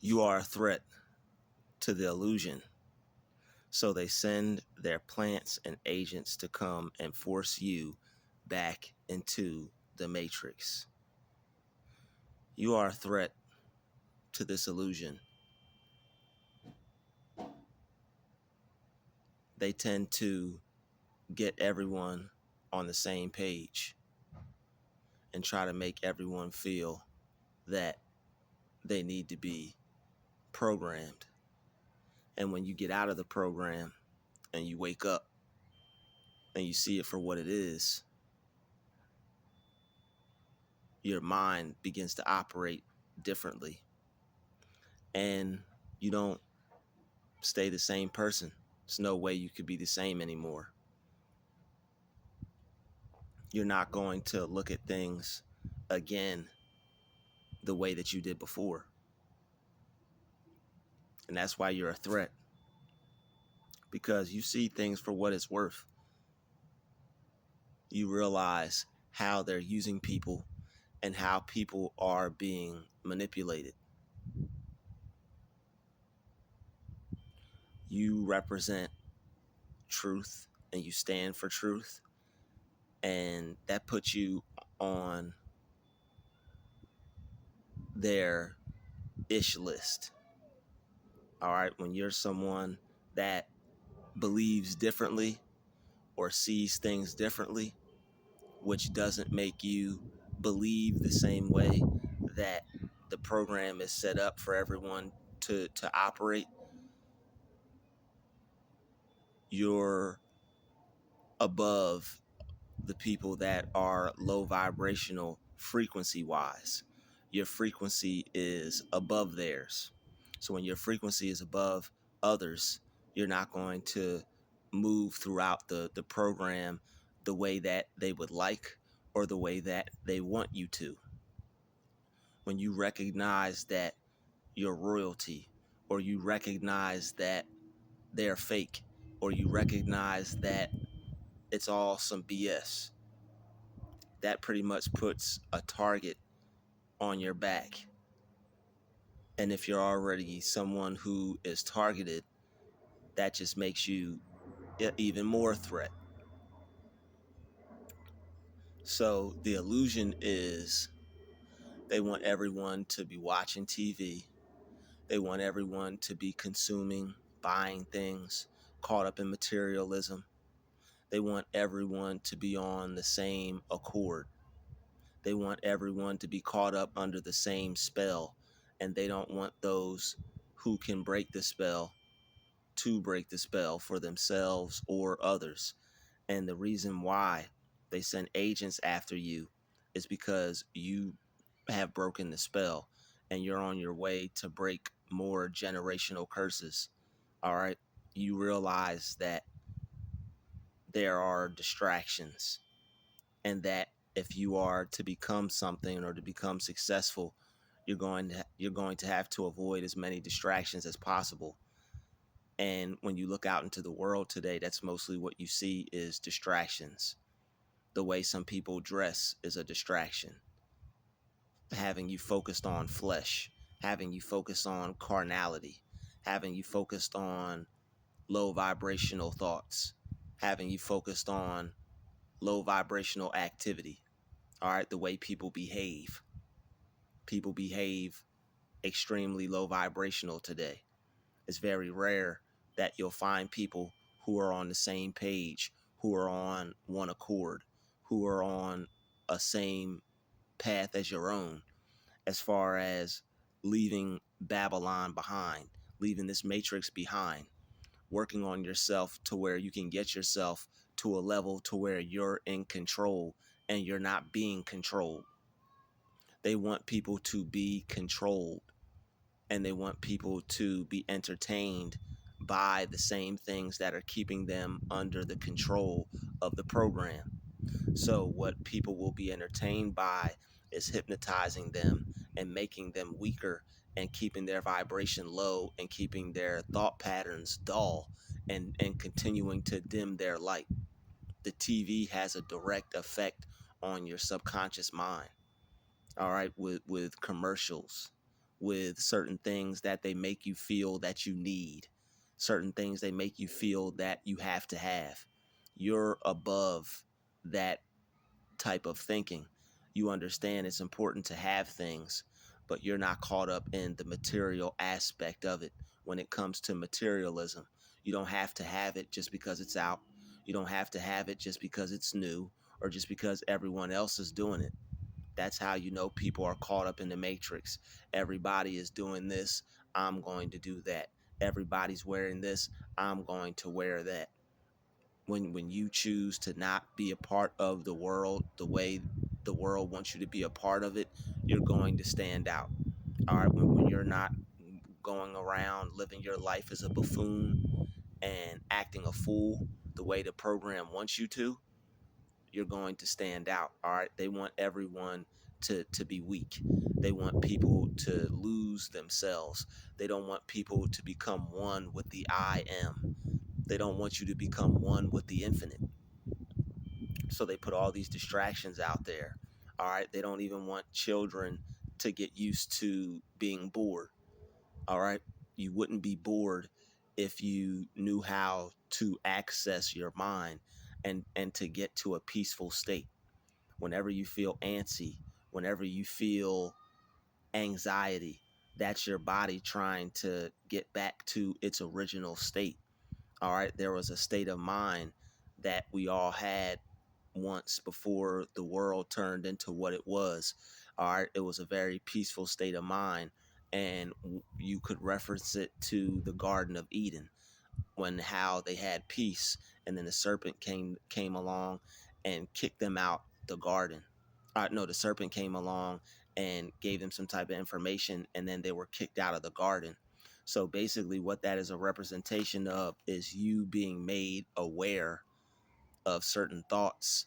You are a threat to the illusion. So they send their plants and agents to come and force you back into the matrix. You are a threat to this illusion. They tend to get everyone on the same page and try to make everyone feel that they need to be programmed. And when you get out of the program and you wake up and you see it for what it is, your mind begins to operate differently. And you don't stay the same person. There's no way you could be the same anymore. You're not going to look at things again the way that you did before. And that's why you're a threat. Because you see things for what it's worth. You realize how they're using people and how people are being manipulated. You represent truth and you stand for truth, and that puts you on their ish list. All right, when you're someone that believes differently or sees things differently, which doesn't make you believe the same way that the program is set up for everyone to operate, you're above the people that are low vibrational frequency wise. Your frequency is above theirs. So when your frequency is above others, you're not going to move throughout the program the way that they would like or the way that they want you to. When you recognize that you're royalty, or you recognize that they're fake, or you recognize that it's all some BS, that pretty much puts a target on your back. And if you're already someone who is targeted, that just makes you even more threat. So the illusion is they want everyone to be watching TV. They want everyone to be consuming, buying things, caught up in materialism. They want everyone to be on the same accord. They want everyone to be caught up under the same spell, and they don't want those who can break the spell to break the spell for themselves or others. And the reason why they send agents after you is because you have broken the spell and you're on your way to break more generational curses. All right. You realize that there are distractions, and that if you are to become something or to become successful, you're going to have to avoid as many distractions as possible. And when you look out into the world today, that's mostly what you see is distractions. The way some people dress is a distraction. Having you focused on flesh, having you focused on carnality, having you focused on low vibrational thoughts, having you focused on low vibrational activity. All right, the way people behave. People behave extremely low vibrational today. It's very rare that you'll find people who are on the same page, who are on one accord, who are on a same path as your own, as far as leaving Babylon behind, leaving this matrix behind, working on yourself to where you can get yourself to a level to where you're in control and you're not being controlled. They want people to be controlled, and they want people to be entertained by the same things that are keeping them under the control of the program. So what people will be entertained by is hypnotizing them and making them weaker and keeping their vibration low and keeping their thought patterns dull, and continuing to dim their light. The TV has a direct effect on your subconscious mind. All right, with commercials, with certain things that they make you feel that you need, certain things they make you feel that you have to have. You're above that type of thinking. You understand it's important to have things, but you're not caught up in the material aspect of it. When it comes to materialism, you don't have to have it just because it's out. You don't have to have it just because it's new or just because everyone else is doing it. That's how you know people are caught up in the matrix. Everybody is doing this, I'm going to do that. Everybody's wearing this, I'm going to wear that. When you choose to not be a part of the world the way the world wants you to be a part of it, you're going to stand out. All right, when you're not going around living your life as a buffoon and acting a fool the way the program wants you to, you're going to stand out. All right, they want everyone to be weak. They want people to lose themselves. They don't want people to become one with the I am. They don't want you to become one with the infinite. So they put all these distractions out there. All right, they don't even want children to get used to being bored. All right, you wouldn't be bored if you knew how to access your mind and to get to a peaceful state. Whenever you feel antsy, whenever you feel anxiety, that's your body trying to get back to its original state. All right, there was a state of mind that we all had once before the world turned into what it was. All right, it was a very peaceful state of mind, and you could reference it to the Garden of Eden, when how they had peace, and then the serpent came along and kicked them out the garden. No, the serpent came along and gave them some type of information, and then they were kicked out of the garden. So basically, what that is a representation of is you being made aware of certain thoughts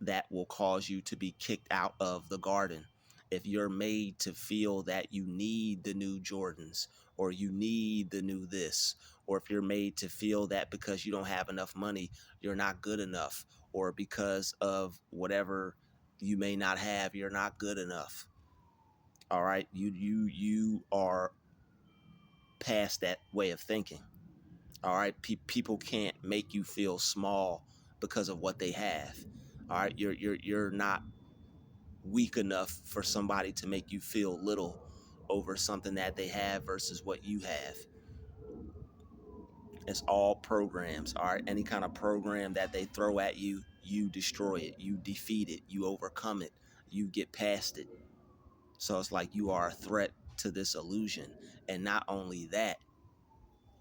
that will cause you to be kicked out of the garden. If you're made to feel that you need the new Jordans, or you need the new this, or if you're made to feel that because you don't have enough money, you're not good enough, or because of whatever you may not have, you're not good enough. All right, you are past that way of thinking. All right, people can't make you feel small because of what they have. All right, you're not weak enough for somebody to make you feel little over something that they have versus what you have. It's all programs. All right, any kind of program that they throw at you, you destroy it, you defeat it, you overcome it, you get past it. So it's like you are a threat to this illusion. And not only that,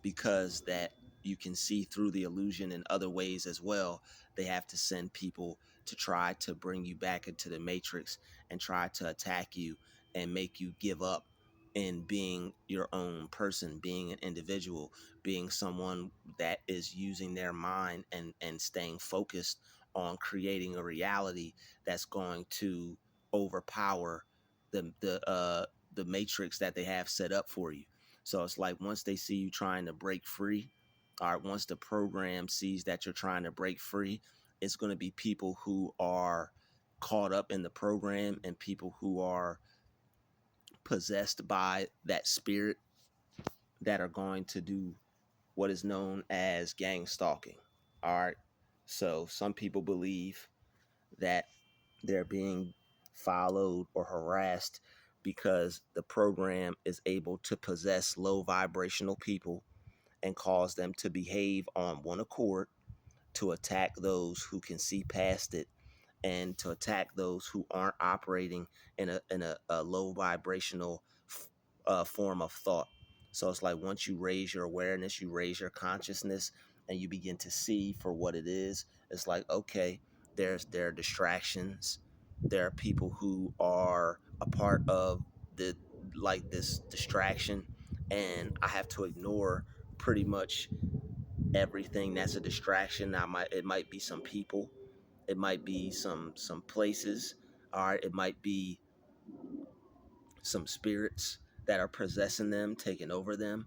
because that you can see through the illusion in other ways as well, they have to send people to try to bring you back into the matrix and try to attack you and make you give up in being your own person, being an individual, being someone that is using their mind and staying focused on creating a reality that's going to overpower the matrix that they have set up for you. So it's like once they see you trying to break free, all right, once the program sees that you're trying to break free, it's going to be people who are caught up in the program and people who are possessed by that spirit that are going to do what is known as gang stalking. All right. So some people believe that they're being followed or harassed because the program is able to possess low vibrational people and cause them to behave on one accord to attack those who can see past it and to attack those who aren't operating in a low vibrational form of thought. So it's like once you raise your awareness, you raise your consciousness, and you begin to see for what it is. It's like, okay, there are distractions. There are people who are a part of the like this distraction, and I have to ignore pretty much everything that's a distraction. It might be some people, it might be some places, all right, it might be some spirits that are possessing them, taking over them.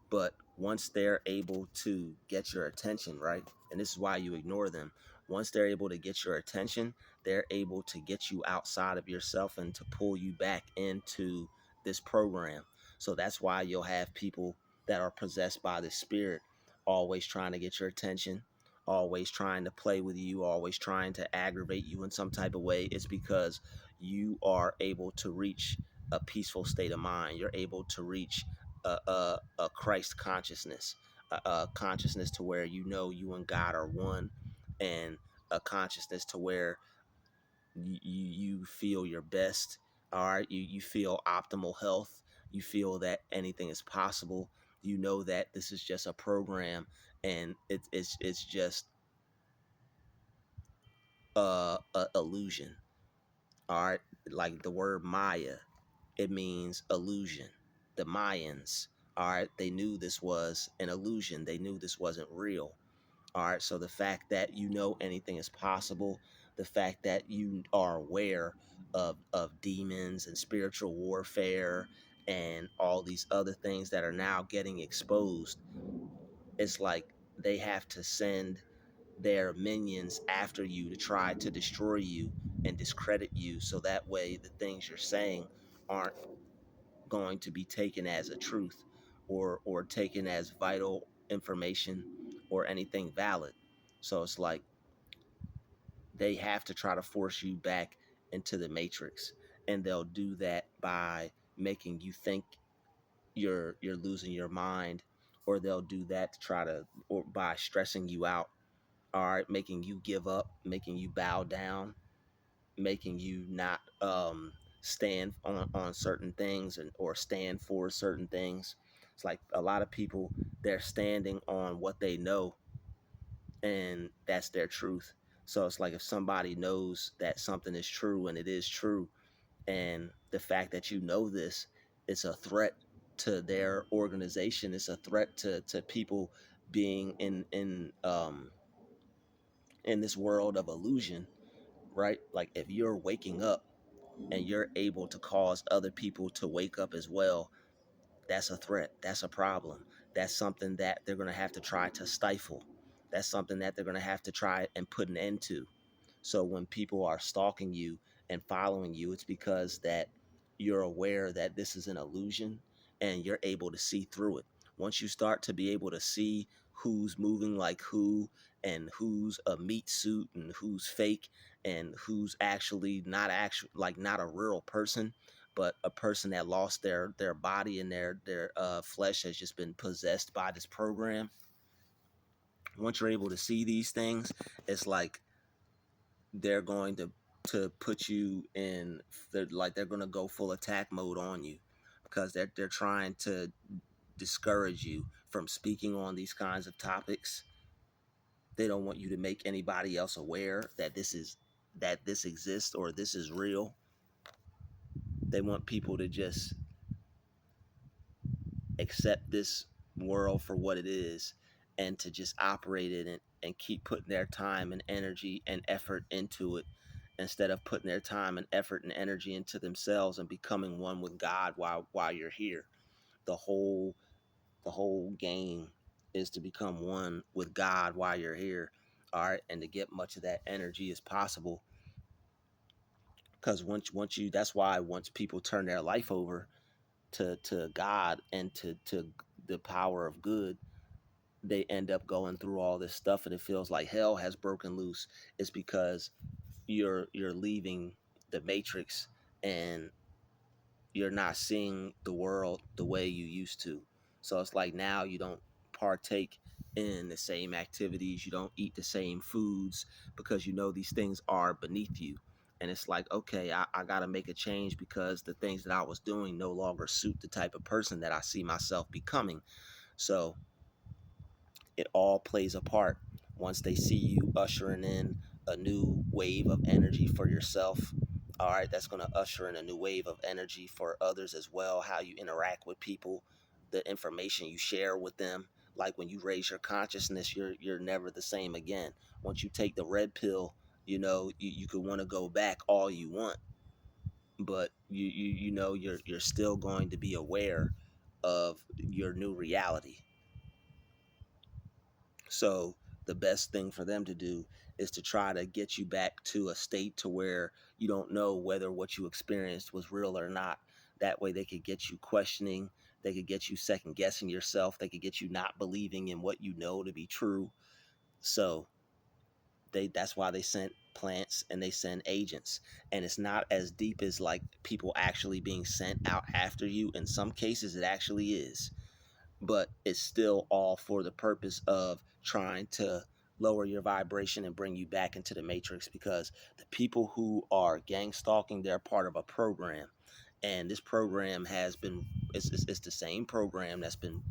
But once they're able to get your attention, right, and this is why you ignore them, once they're able to get your attention, they're able to get you outside of yourself and to pull you back into this program. So that's why you'll have people that are possessed by the spirit always trying to get your attention, always trying to play with you, always trying to aggravate you in some type of way. It's because you are able to reach a peaceful state of mind. You're able to reach a Christ consciousness, a consciousness to where you know you and God are one, and a consciousness to where you feel your best. All right, you feel optimal health. You feel that anything is possible. You know that this is just a program, and it's just a illusion. All right, like the word Maya, it means illusion. The Mayans, all right, they knew this was an illusion. They knew this wasn't real. All right, so the fact that you know anything is possible, the fact that you are aware of demons and spiritual warfare and all these other things that are now getting exposed, it's like they have to send their minions after you to try to destroy you and discredit you, so that way the things you're saying aren't going to be taken as a truth, or taken as vital information or anything valid. So it's like they have to try to force you back into the matrix, and they'll do that by making you think you're losing your mind, or they'll do that to try to, or by stressing you out, all right, making you give up, making you bow down, making you not stand on certain things, and or stand for certain things. It's like a lot of people, they're standing on what they know, and that's their truth. So it's like if somebody knows that something is true and it is true, and the fact that you know this, it's a threat to their organization. It's a threat to people being in this world of illusion, right? Like if you're waking up and you're able to cause other people to wake up as well, that's a threat. That's a problem. That's something that they're going to have to try to stifle. That's something that they're going to have to try and put an end to. So when people are stalking you and following you, it's because that you're aware that this is an illusion, and you're able to see through it. Once you start to be able to see who's moving like who, and who's a meat suit and who's fake, and who's actually not actual, like not a real person, but a person that lost their body, and their flesh has just been possessed by this program. Once you're able to see these things, it's like they're going to put you in, they're going to go full attack mode on you, because they're trying to discourage you from speaking on these kinds of topics. They don't want you to make anybody else aware that this exists, or this is real. They want people to just accept this world for what it is, and to just operate in it, and keep putting their time and energy and effort into it, instead of putting their time and effort and energy into themselves and becoming one with God while you're here. The whole game is to become one with God while you're here. All right, and to get much of that energy as possible. Because once you that's why once people turn their life over to God, and to the power of good, they end up going through all this stuff, and it feels like hell has broken loose. It's because you're leaving the matrix, and you're not seeing the world the way you used to. So it's like now you don't partake in the same activities, you don't eat the same foods, because you know these things are beneath you. And it's like, okay, I got to make a change, because the things that I was doing no longer suit the type of person that I see myself becoming. So it all plays a part. Once they see you ushering in a new wave of energy for yourself, all right, that's going to usher in a new wave of energy for others as well. How you interact with people, the information you share with them. Like when you raise your consciousness, you're never the same again. Once you take the red pill, you could want to go back all you want, but you're still going to be aware of your new reality. So the best thing for them to do is to try to get you back to a state to where you don't know whether what you experienced was real or not. That way they could get you questioning, they could get you second guessing yourself, they could get you not believing in what you know to be true. So that's why they sent plants and they send agents. And it's not as deep as like people actually being sent out after you. In some cases it actually is, but it's still all for the purpose of trying to lower your vibration and bring you back into the matrix. Because the people who are gang stalking, they're part of a program, and this program has been, it's the same program that's been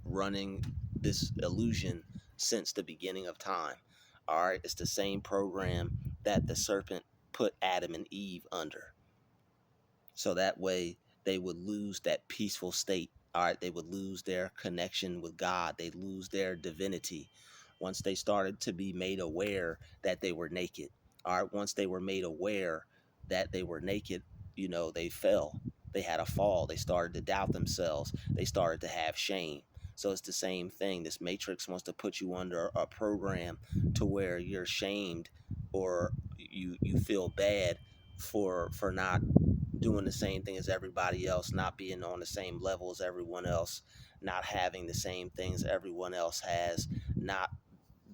running this illusion since the beginning of time. All right, it's the same program that the serpent put Adam and Eve under, so that way they would lose that peaceful state. All right, they would lose their connection with God, they lose their divinity once they started to be made aware that they were naked. All right, once they were made aware that they were naked, they fell, they had a fall, they started to doubt themselves, they started to have shame. So it's the same thing. This matrix wants to put you under a program to where you're shamed, or you feel bad for not doing the same thing as everybody else, not being on the same level as everyone else, not having the same things everyone else has, not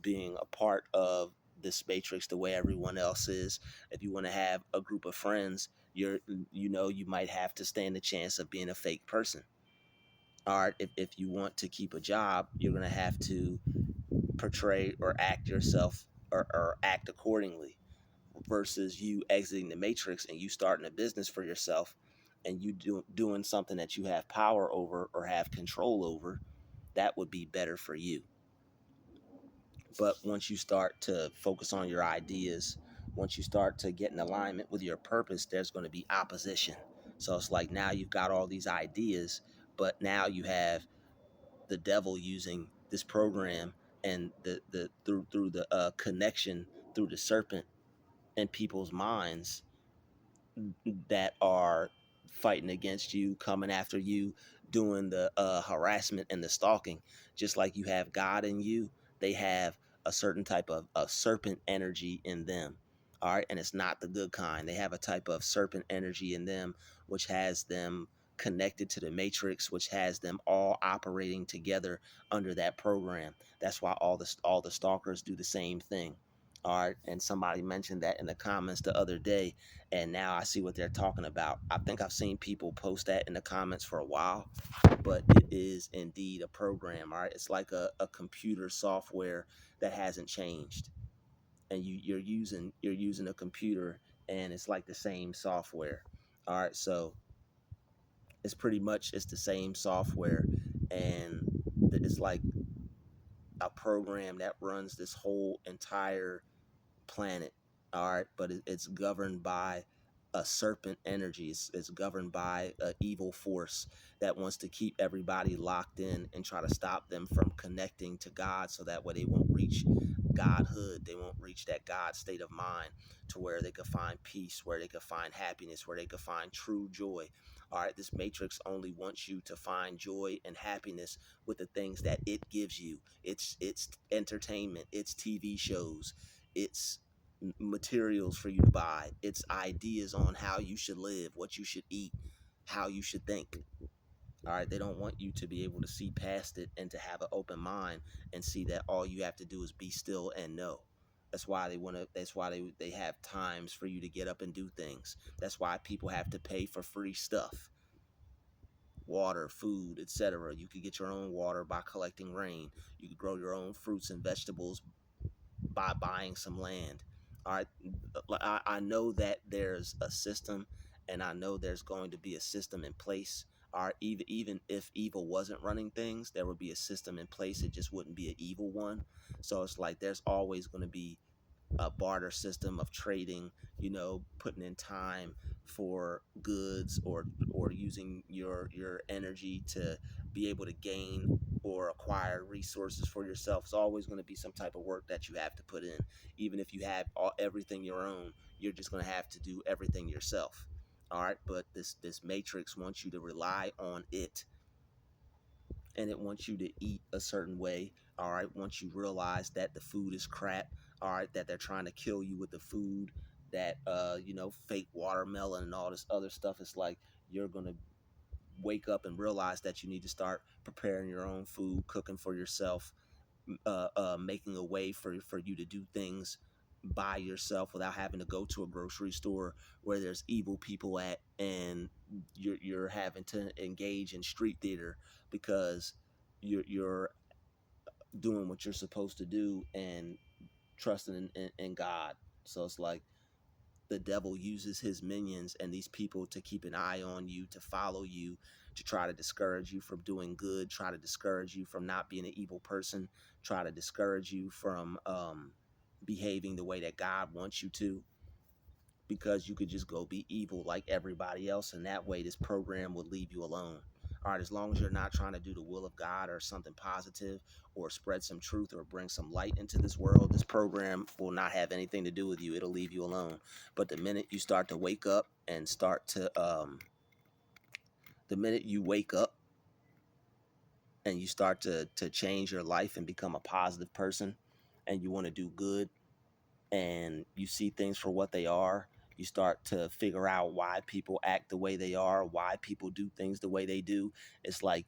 being a part of this matrix the way everyone else is. If you want to have a group of friends, you might have to stand the chance of being a fake person. All right, if you want to keep a job, you're going to have to portray or act yourself, or act accordingly, versus you exiting the matrix and you starting a business for yourself, and you doing something that you have power over or have control over. That would be better for you. But once you start to focus on your ideas, once you start to get in alignment with your purpose, there's going to be opposition. So it's like now you've got all these ideas, but now you have the devil using this program, and the through the connection through the serpent in people's minds that are fighting against you, coming after you, doing the harassment and the stalking. Just like you have God in you, they have a certain type of serpent energy in them. All right. And it's not the good kind. They have a type of serpent energy in them, which has them connected to the matrix, which has them all operating together under that program. That's why all the stalkers do the same thing. All right. And somebody mentioned that in the comments the other day, and now I see what they're talking about. I think I've seen people post that in the comments for a while, but it is indeed a program. All right, it's like a computer software that hasn't changed, and you're using a computer, and it's like the same software. All right, so it's the same software, and it's like a program that runs this whole entire planet. All right, but it's governed by a serpent energy. It's governed by an evil force that wants to keep everybody locked in and try to stop them from connecting to God, so that way they won't reach godhood, they won't reach that God state of mind, to where they could find peace, where they could find happiness, where they could find true joy. All right, this matrix only wants you to find joy and happiness with the things that it gives you. It's entertainment, it's TV shows, it's materials for you to buy, it's ideas on how you should live, what you should eat, how you should think. All right, they don't want you to be able to see past it and to have an open mind and see that all you have to do is be still and know. That's why they have times for you to get up and do things. That's why people have to pay for free stuff, water, food, etc. You could get your own water by collecting rain. You could grow your own fruits and vegetables by buying some land. All right, I know that there's a system, and I know there's going to be a system in place. All right, even if evil wasn't running things, there would be a system in place. It just wouldn't be an evil one. So it's like there's always going to be a barter system of trading, putting in time for goods, or using your energy to be able to gain or acquire resources for yourself. It's always going to be some type of work that you have to put in. Even if you have everything your own, you're just going to have to do everything yourself. All right, but this matrix wants you to rely on it, and it wants you to eat a certain way. All right, once you realize that the food is crap, all right, that they're trying to kill you with the food, that fake watermelon and all this other stuff. It's like you're going to wake up and realize that you need to start preparing your own food, cooking for yourself, making a way for you to do things by yourself without having to go to a grocery store where there's evil people at, and you're having to engage in street theater because you're doing what you're supposed to do and trusting in God. So it's like the devil uses his minions and these people to keep an eye on you, to follow you, to try to discourage you from doing good, try to discourage you from not being an evil person, try to discourage you from behaving the way that God wants you to, because you could just go be evil like everybody else, and that way this program would leave you alone. All right, as long as you're not trying to do the will of God or something positive or spread some truth or bring some light into this world, this program will not have anything to do with you. It'll leave you alone. But the minute you start to wake up and the minute you wake up and you start to change your life and become a positive person, and you want to do good, and you see things for what they are, you start to figure out why people act the way they are, why people do things the way they do. It's like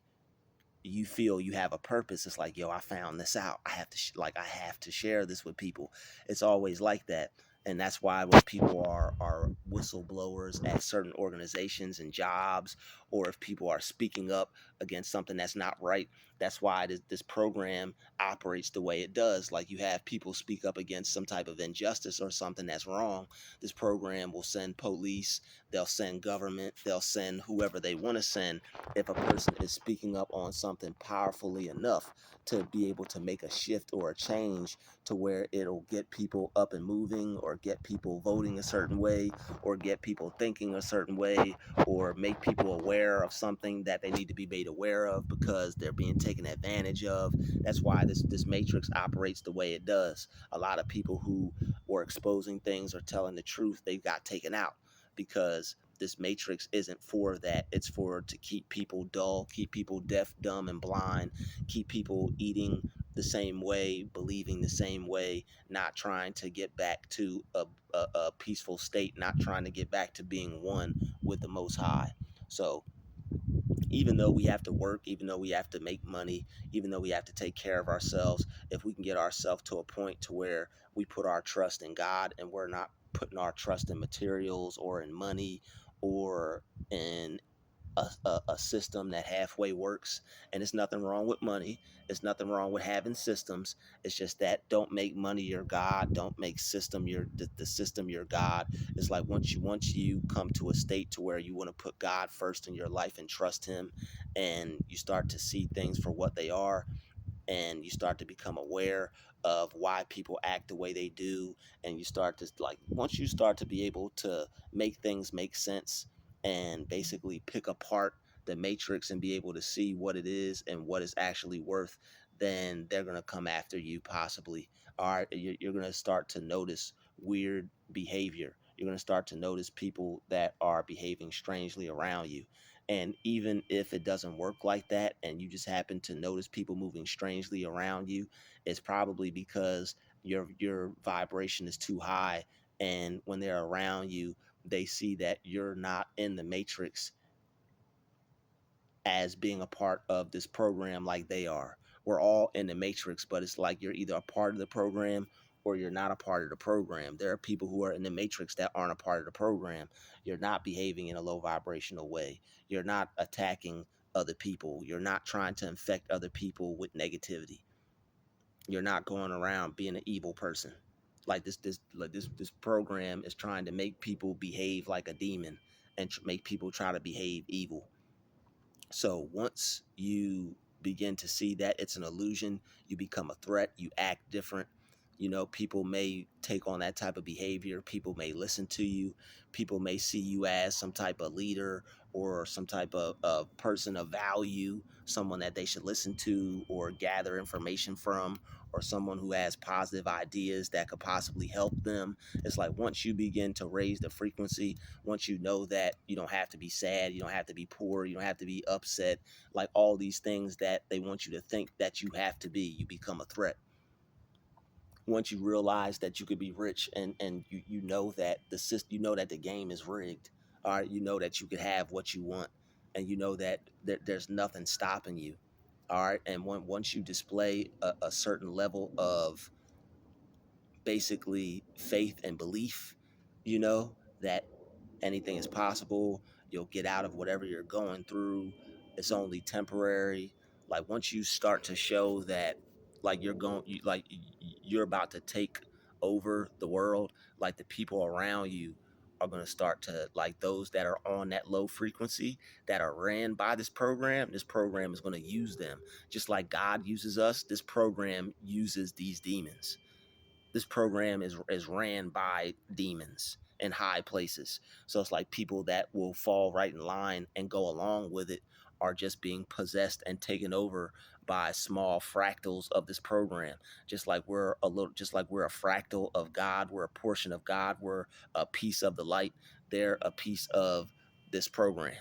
you feel you have a purpose. It's like, yo, I found this out. I have to I have to share this with people. It's always like that. And that's why when people are whistleblowers at certain organizations and jobs, or if people are speaking up against something that's not right, that's why this program operates the way it does. Like, you have people speak up against some type of injustice or something that's wrong, this program will send police, they'll send government, they'll send whoever they want to send if a person is speaking up on something powerfully enough to be able to make a shift or a change to where it'll get people up and moving, or get people voting a certain way, or get people thinking a certain way, or make people aware of something that they need to be made aware of because they're being taken advantage of. That's why this matrix operates the way it does. A lot of people who were exposing things or telling the truth, they got taken out because this matrix isn't for that. It's for to keep people dull, keep people deaf, dumb, and blind, keep people eating the same way, believing the same way, not trying to get back to a peaceful state, not trying to get back to being one with the Most High. So even though we have to work, even though we have to make money, even though we have to take care of ourselves, if we can get ourselves to a point to where we put our trust in God and we're not putting our trust in materials or in money or in a system that halfway works. And it's nothing wrong with money, it's nothing wrong with having systems. It's just that don't make money your god, don't make the system your god. It's like once you come to a state to where you want to put God first in your life and trust him, and you start to see things for what they are, and you start to become aware of why people act the way they do, and you start to, like, once you start to be able to make things make sense and basically pick apart the matrix and be able to see what it is and what it's actually worth, then they're going to come after you, possibly. All right, you're going to start to notice weird behavior. You're going to start to notice people that are behaving strangely around you. And even if it doesn't work like that, and you just happen to notice people moving strangely around you, it's probably because your vibration is too high. And when they're around you, they see that you're not in the matrix as being a part of this program like they are. We're all in the matrix, but it's like you're either a part of the program or you're not a part of the program. There are people who are in the matrix that aren't a part of the program. You're not behaving in a low vibrational way. You're not attacking other people. You're not trying to infect other people with negativity. You're not going around being an evil person. Like this program is trying to make people behave like a demon and make people try to behave evil. So once you begin to see that it's an illusion, you become a threat, you act different. You know, people may take on that type of behavior. People may listen to you. People may see you as some type of leader or some type of person of value, someone that they should listen to or gather information from, or someone who has positive ideas that could possibly help them. It's like once you begin to raise the frequency, once you know that you don't have to be sad, you don't have to be poor, you don't have to be upset, like all these things that they want you to think that you have to be, you become a threat. Once you realize that you could be rich, and you know that the system, you know that the game is rigged. All right, you know that you could have what you want, and you know that there's nothing stopping you. All right, and once you display a certain level of basically faith and belief, you know that anything is possible. You'll get out of whatever you're going through. It's only temporary. Like once you start to show that, like you're about to take over the world, like the people around you are going to start to, like those that are on that low frequency that are ran by this program is going to use them just like God uses us. This program uses these demons. This program is ran by demons in high places. So it's like people that will fall right in line and go along with it are just being possessed and taken over by small fractals of this program. Just like we're a fractal of God, we're a portion of God, we're a piece of the light. They're a piece of this program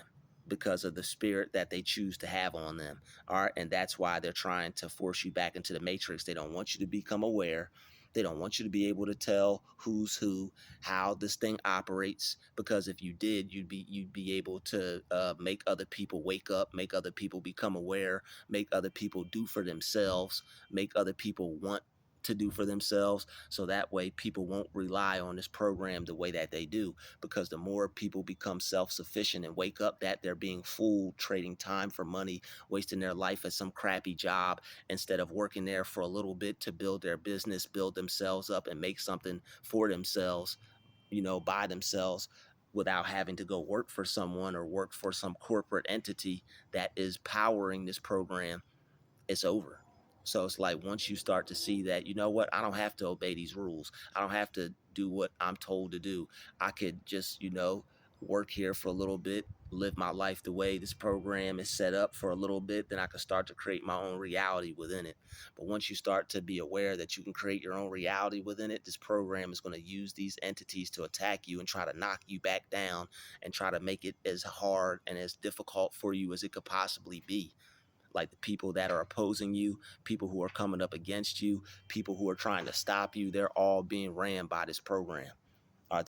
because of the spirit that they choose to have on them. All right. And that's why they're trying to force you back into the matrix. They don't want you to become aware. They don't want you to be able to tell who's who, how this thing operates, because if you did, you'd be able to make other people wake up, make other people become aware, make other people do for themselves, make other people want to do for themselves. So that way people won't rely on this program the way that they do, because the more people become self-sufficient and wake up that they're being fooled, trading time for money, wasting their life at some crappy job instead of working there for a little bit to build their business, build themselves up, and make something for themselves, by themselves, without having to go work for someone or work for some corporate entity that is powering this program. It's over. So it's like once you start to see that, you know what, I don't have to obey these rules. I don't have to do what I'm told to do. I could just, work here for a little bit, live my life the way this program is set up for a little bit, then I can start to create my own reality within it. But once you start to be aware that you can create your own reality within it, this program is going to use these entities to attack you and try to knock you back down and try to make it as hard and as difficult for you as it could possibly be. Like the people that are opposing you, people who are coming up against you, people who are trying to stop you, they're all being ran by this program.